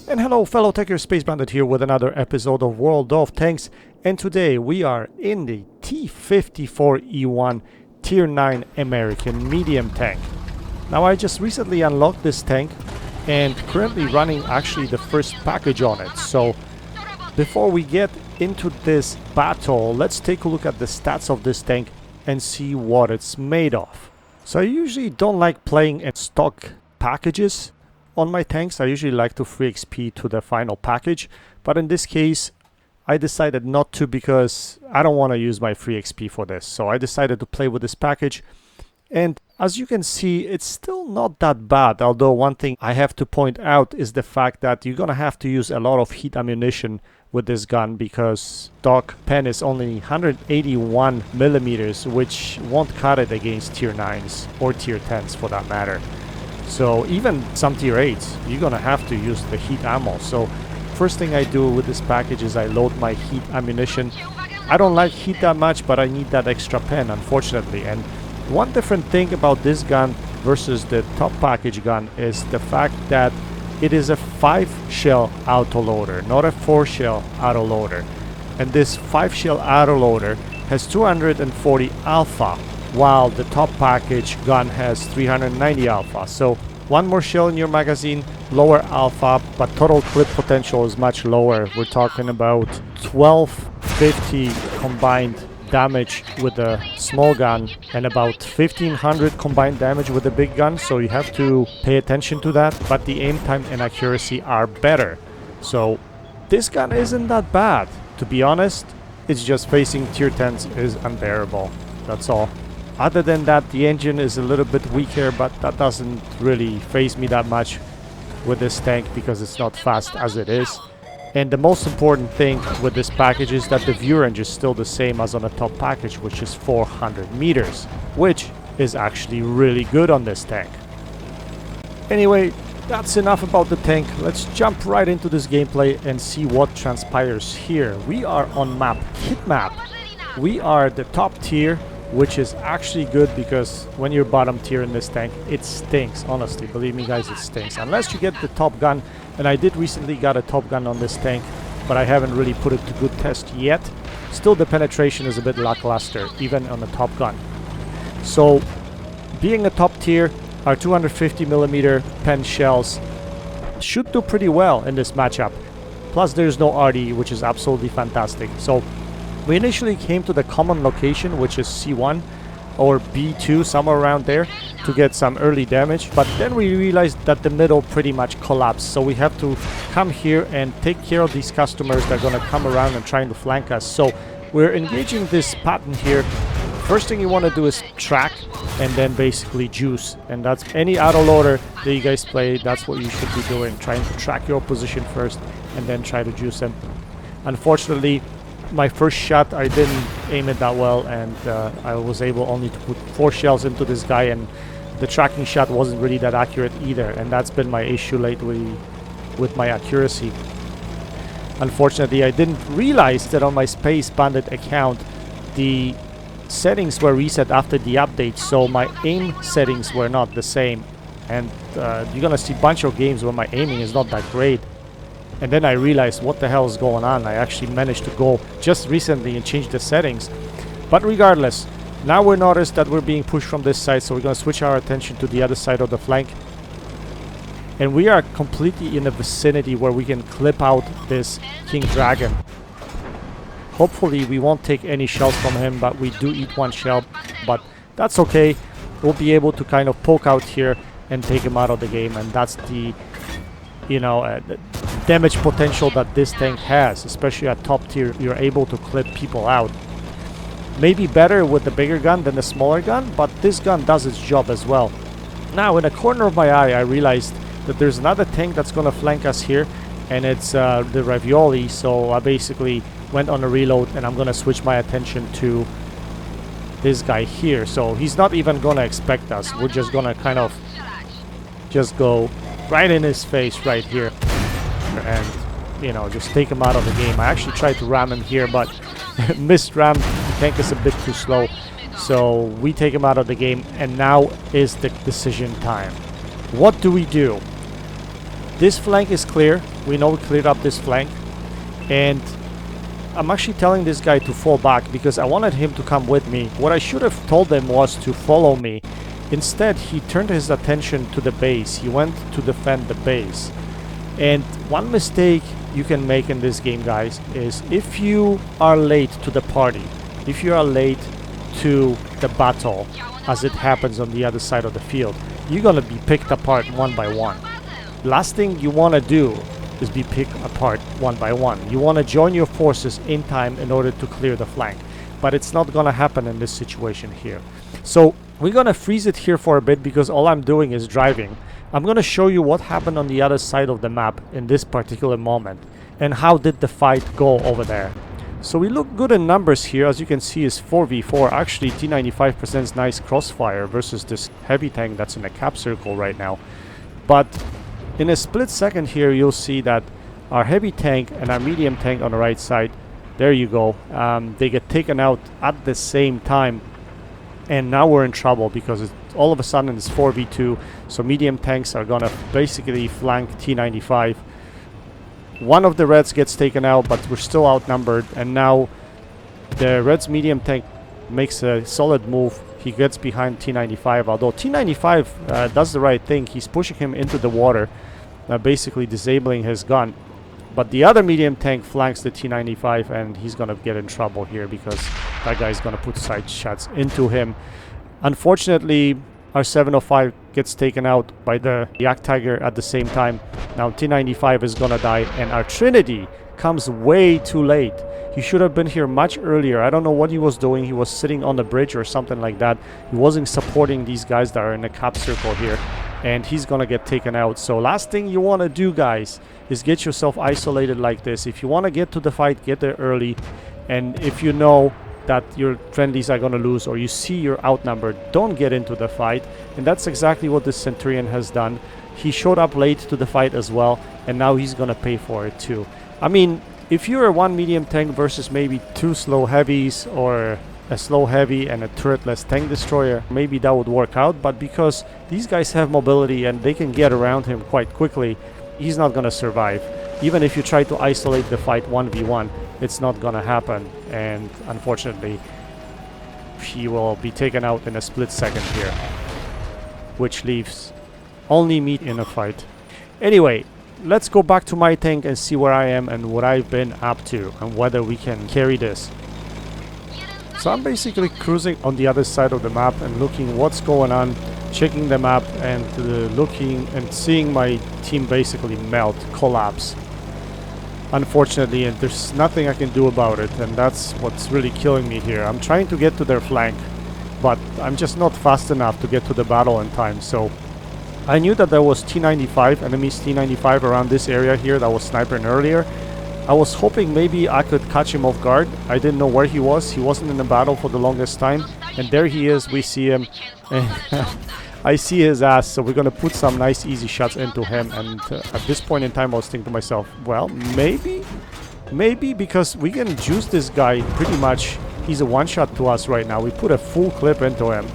And hello fellow Techier Space Bandit here with another episode of World of Tanks, and today we are in the T54E1 Tier 9 American medium tank. Now I just recently unlocked this tank and currently running actually the first package on it. So before we get into this battle, let's take a look at the stats of this tank and see what it's made of. So I usually don't like playing in stock packages on my tanks. I usually like to free XP to the final package, but in this case I decided not to because I don't want to use my free XP for this. So I decided to play with this package, and as you can see, it's still not that bad. Although one thing I have to point out is the fact that you're gonna have to use a lot of heat ammunition with this gun, because stock pen is only 181 millimeters, which won't cut it against tier 9s or tier 10s for that matter. So even some tier 8s, you're gonna have to use the heat ammo. So first thing I do with this package is I load my heat ammunition. I don't like heat that much, but I need that extra pen, unfortunately. And one different thing about this gun versus the top package gun is the fact that it is a 5-shell autoloader, not a 4-shell autoloader. And this 5-shell autoloader has 240 alpha, while the top package gun has 390 alpha. So one more shell in your magazine, lower alpha, but total clip potential is much lower. We're talking about 1250 combined damage with the small gun and about 1500 combined damage with the big gun, so you have to pay attention to that. But the aim time and accuracy are better, so this gun isn't that bad, to be honest. It's just facing tier 10s is unbearable, that's all. Other than that, the engine is a little bit weaker, but that doesn't really faze me that much with this tank because it's not fast as it is. And the most important thing with this package is that the view range is still the same as on the top package, which is 400 meters, which is actually really good on this tank. Anyway, that's enough about the tank. Let's jump right into this gameplay and see what transpires here. We are on map Kitmat. We are the top tier, which is actually good because when you're bottom tier in this tank, it stinks. Honestly, believe me guys, it stinks. Unless you get the top gun, and I did recently got a top gun on this tank, but I haven't really put it to good test yet. Still, the penetration is a bit lackluster, even on the top gun. So, being a top tier, our 250 millimeter pen shells should do pretty well in this matchup. Plus, there's no RD, which is absolutely fantastic. So, we initially came to the common location, which is C1 or B2, somewhere around there, to get some early damage, but then we realized that the middle pretty much collapsed, so we have to come here and take care of these customers that are going to come around and trying to flank us. So we're engaging this pattern here. First thing you want to do is track and then basically juice, and that's any autoloader that you guys play, that's what you should be doing, trying to track your position first and then try to juice them. Unfortunately, my first shot, I didn't aim it that well, and I was able only to put 4 shells into this guy, and the tracking shot wasn't really that accurate either, and that's been my issue lately with my accuracy. Unfortunately, I didn't realize that on my Space Bandit account the settings were reset after the update, so my aim settings were not the same, and you're gonna see a bunch of games where my aiming is not that great. And then I realized what the hell is going on. I actually managed to go just recently and change the settings. But regardless, now we noticed that we're being pushed from this side, so we're going to switch our attention to the other side of the flank. And we are completely in the vicinity where we can clip out this King Dragon. Hopefully we won't take any shells from him, but we do eat 1 shell. But that's okay. We'll be able to kind of poke out here and take him out of the game. And that's the, you know, damage potential that this tank has, especially at top tier. You're able to clip people out. Maybe better with the bigger gun than the smaller gun, but this gun does its job as well. Now, in the corner of my eye, I realized that there's another tank that's going to flank us here, and it's the Ravioli. So I basically went on a reload, and I'm going to switch my attention to this guy here. So he's not even going to expect us. We're just going to kind of just go right in his face right here, and you know, just take him out of the game. I actually tried to ram him here, but missed ram. The tank is a bit too slow, so we take him out of the game, and now is the decision time. What do we do? This flank is clear. We know we cleared up this flank, and I'm actually telling this guy to fall back because I wanted him to come with me. What I should have told them was to follow me. Instead, he turned his attention to the base. He went to defend the base. And one mistake you can make in this game, guys, is if you are late to the party, if you are late to the battle, as it happens on the other side of the field, you're gonna be picked apart one by one. Last thing you want to do is be picked apart one by one. You want to join your forces in time in order to clear the flank, but it's not gonna happen in this situation here. So we're gonna freeze it here for a bit because all I'm doing is driving. I'm gonna show you what happened on the other side of the map in this particular moment and how did the fight go over there. So we look good in numbers here. As you can see, is 4v4. Actually, T95 presents nice crossfire versus this heavy tank that's in a cap circle right now. But in a split second here, you'll see that our heavy tank and our medium tank on the right side, there you go, they get taken out at the same time. And now we're in trouble because all of a sudden it's 4v2. So medium tanks are gonna basically flank T95. One of the Reds gets taken out, but we're still outnumbered. And now the Reds medium tank makes a solid move. He gets behind T95, although T95 does the right thing. He's pushing him into the water, basically disabling his gun. But the other medium tank flanks the T95, and he's gonna get in trouble here because that guy's gonna put side shots into him. Unfortunately, our 705 gets taken out by the Yak Tiger at the same time. Now T95 is gonna die, and our Trinity comes way too late. He should have been here much earlier. I don't know what he was doing. He was sitting on the bridge or something like that. He wasn't supporting these guys that are in the cap circle here, and he's gonna get taken out. So last thing you want to do, guys, is get yourself isolated like this. If you want to get to the fight, get there early. And if you know that your friendlies are going to lose or you see you're outnumbered, don't get into the fight. And that's exactly what this Centurion has done. He showed up late to the fight as well, and now he's going to pay for it too. I mean, if you're a one medium tank versus maybe two slow heavies, or a slow heavy and a turretless tank destroyer, maybe that would work out. But because these guys have mobility and they can get around him quite quickly, he's not going to survive. Even if you try to isolate the fight 1v1, it's not going to happen. And unfortunately, he will be taken out in a split second here, which leaves only me in a fight. Anyway, let's go back to my tank and see where I am and what I've been up to and whether we can carry this. So I'm basically cruising on the other side of the map and looking what's going on, checking the map and looking and seeing my team basically melt, collapse. Unfortunately, and there's nothing I can do about it, and that's what's really killing me here. I'm trying to get to their flank, but I'm just not fast enough to get to the battle in time. So I knew that there was T95, enemies T95 around this area here that was sniping earlier. I was hoping maybe I could catch him off guard. I didn't know where he was. He wasn't in the battle for the longest time. And there he is. We see him. And I see his ass. So we're going to put some nice easy shots into him. And at this point in time, I was thinking to myself, well, maybe because we can juice this guy pretty much. He's a one-shot to us right now. We put a full clip into him.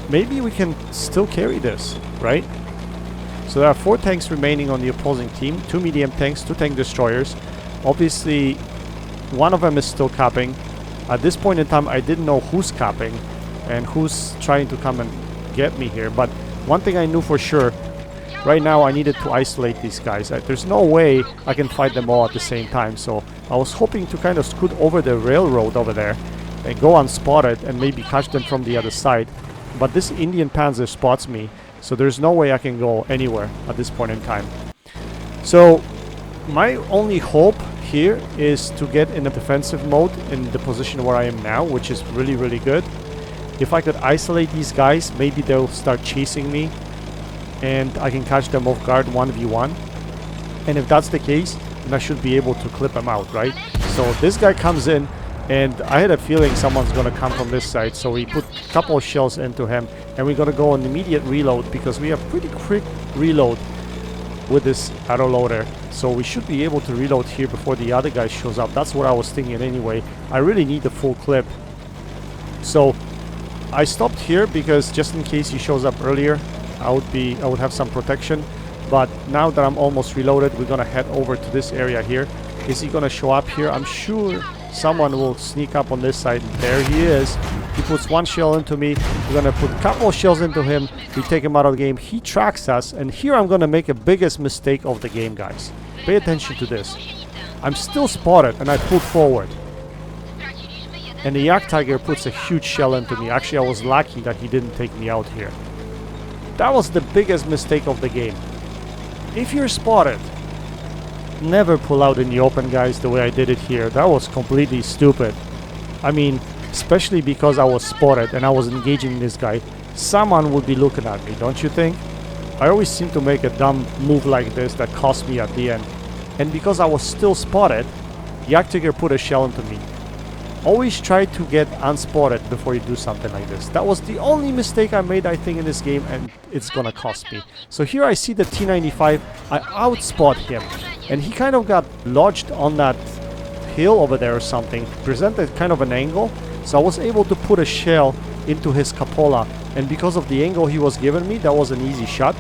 Maybe we can still carry this, right? So there are 4 tanks remaining on the opposing team, 2 medium tanks, 2 tank destroyers. Obviously, one of them is still capping. At this point in time, I didn't know who's capping and who's trying to come and get me here. But one thing I knew for sure, right now I needed to isolate these guys. There's no way I can fight them all at the same time. So I was hoping to kind of scoot over the railroad over there and go unspotted and maybe catch them from the other side. But this Indian Panzer spots me. So there's no way I can go anywhere at this point in time. So my only hope here is to get in a defensive mode in the position where I am now, which is really, really good. If I could isolate these guys, maybe they'll start chasing me and I can catch them off guard 1v1. And if that's the case, then I should be able to clip them out, right? So this guy comes in, and I had a feeling someone's gonna come from this side, so we put a couple of shells into him, and we're gonna go on immediate reload because we have pretty quick reload with this auto loader. So we should be able to reload here before the other guy shows up. That's what I was thinking anyway. I really need the full clip. So I stopped here because just in case he shows up earlier, I would have some protection. But now that I'm almost reloaded, we're gonna head over to this area here. Is he gonna show up here? I'm sure someone will sneak up on this side. There he is. He puts one shell into me. We're gonna put a couple of shells into him. We take him out of the game. He tracks us, and here I'm gonna make a biggest mistake of the game, guys. Pay attention to this. I'm still spotted, and I pull forward. And the Yak Tiger puts a huge shell into me. Actually, I was lucky that he didn't take me out here. That was the biggest mistake of the game. If you're spotted, never pull out in the open, guys, the way I did it here. That was completely stupid. I mean, especially because I was spotted and I was engaging this guy. Someone would be looking at me, don't you think? I always seem to make a dumb move like this that cost me at the end. And because I was still spotted, Yak Tiger put a shell into me. Always try to get unspotted before you do something like this. That was the only mistake I made, I think, in this game, and it's gonna cost me. So here I see the T95. I outspot him, and he kind of got lodged on that hill over there or something. Presented kind of an angle, so I was able to put a shell into his cupola, and because of the angle he was giving me, that was an easy shot.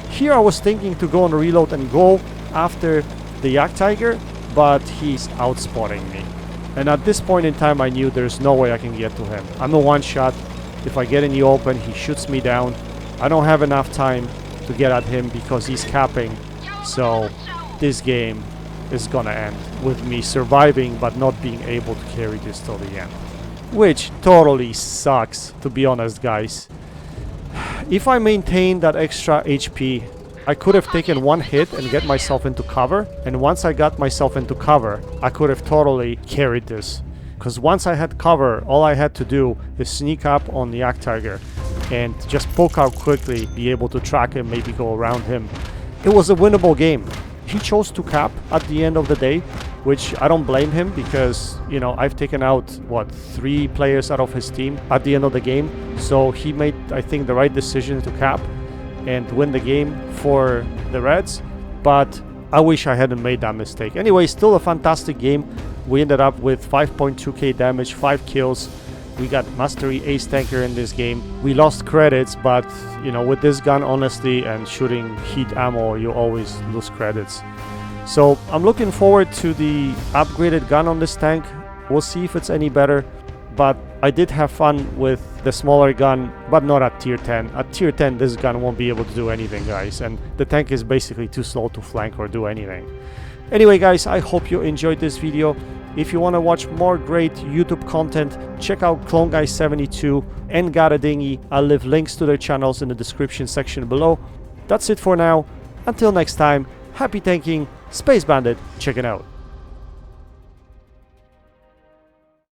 Here I was thinking to go on reload and go after the Yak Tiger, but he's outspotting me. And at this point in time, I knew there's no way I can get to him. I'm a one-shot. If I get in the open, he shoots me down. I don't have enough time to get at him because he's capping. So this game is gonna end with me surviving but not being able to carry this till the end. Which totally sucks, to be honest, guys. If I maintain that extra HP, I could have taken one hit and get myself into cover, and once I got myself into cover, I could have totally carried this. Because once I had cover, all I had to do is sneak up on the Yak Tiger and just poke out quickly, be able to track him, maybe go around him. It was a winnable game. He chose to cap at the end of the day, which I don't blame him because, you know, I've taken out, what, 3 players out of his team at the end of the game. So he made, I think, the right decision to cap and win the game for the Reds, but I wish I hadn't made that mistake. Anyway, still a fantastic game. We ended up with 5.2k damage, 5 kills. We got Mastery Ace Tanker in this game. We lost credits, but, you know, with this gun, honestly, and shooting heat ammo, you always lose credits. So I'm looking forward to the upgraded gun on this tank. We'll see if it's any better, but I did have fun with the smaller gun, but not at tier 10. At tier 10, this gun won't be able to do anything, guys, and the tank is basically too slow to flank or do anything. Anyway, guys, I hope you enjoyed this video. If you want to watch more great YouTube content, check out CloneGuy72 and Got a Dinghy. I'll leave links to their channels in the description section below. That's it for now. Until next time, happy tanking, Space Bandit, check it out.